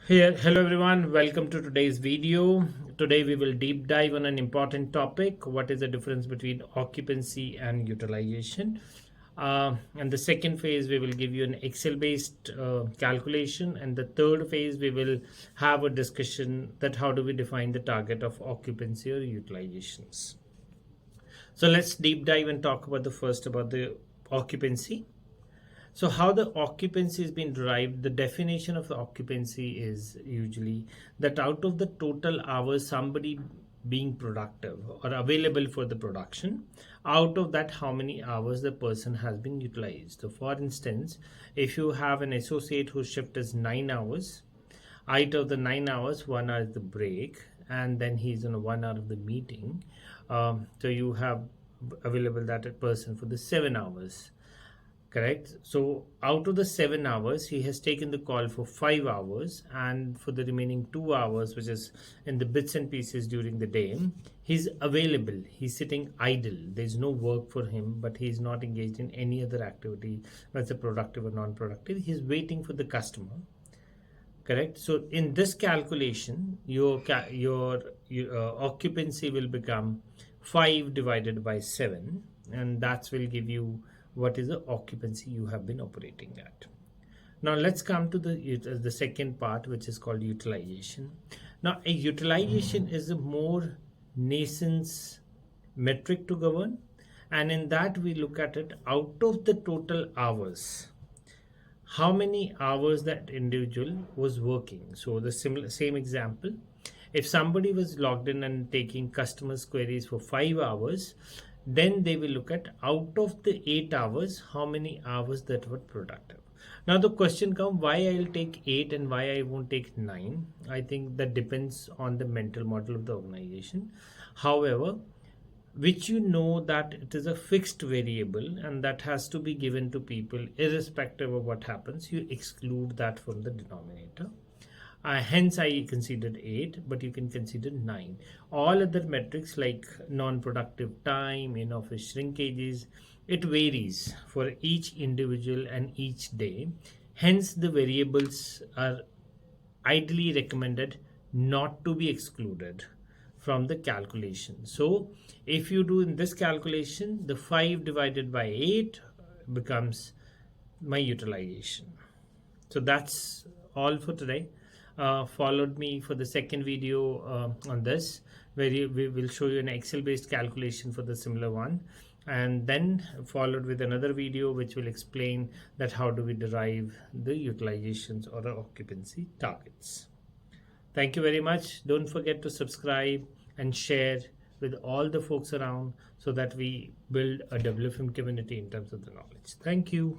Hello everyone, welcome to today's video. Today we will deep dive on an important topic. What is the difference between occupancy and utilization? And the second phase, we will give you an Excel based calculation. And the third phase, we will have a discussion that how do we define the target of occupancy or utilizations. So let's deep dive and talk about the occupancy. So how the occupancy has been derived, the definition of the occupancy is usually that out of the total hours somebody being productive or available for the production, out of that how many hours the person has been utilized. So for instance, if you have an associate whose shift is 9 hours, out of the 9 hours, 1 hour is the break, and then he's on 1 hour of the meeting. So you have available that person for the 7 hours. Correct. So out of the 7 hours, he has taken the call for 5 hours, and for the remaining 2 hours, which is in the bits and pieces during the day, he's available. He's sitting idle. There's no work for him, but he's not engaged in any other activity, whether productive or non-productive. He's waiting for the customer. Correct. So in this calculation, your occupancy will become 5 divided by 7, and that will give you what is the occupancy you have been operating at. Now let's come to the second part, which is called utilization. Now a utilization is a more nascent metric to govern, and in that we look at it out of the total hours, how many hours that individual was working. So the same example, if somebody was logged in and taking customers queries for 5 hours, then they will look at out of the 8 hours, how many hours that were productive. Now the question comes, why I'll take 8 and why I won't take 9? I think that depends on the mental model of the organization. However, which you know that it is a fixed variable and that has to be given to people irrespective of what happens, you exclude that from the denominator. Hence I considered 8, but you can consider 9. All other metrics like non-productive time, in-office shrinkages, it varies for each individual and each day. Hence the variables are ideally recommended not to be excluded from the calculation. So if you do in this calculation, the 5 divided by 8 becomes my utilization. So that's all for today. Followed me for the second video on this, where we will show you an Excel based calculation for the similar one, and then followed with another video which will explain that how do we derive the utilizations or the occupancy targets. Thank you very much. Don't forget to subscribe and share with all the folks around so that we build a WFM community in terms of the knowledge. Thank you.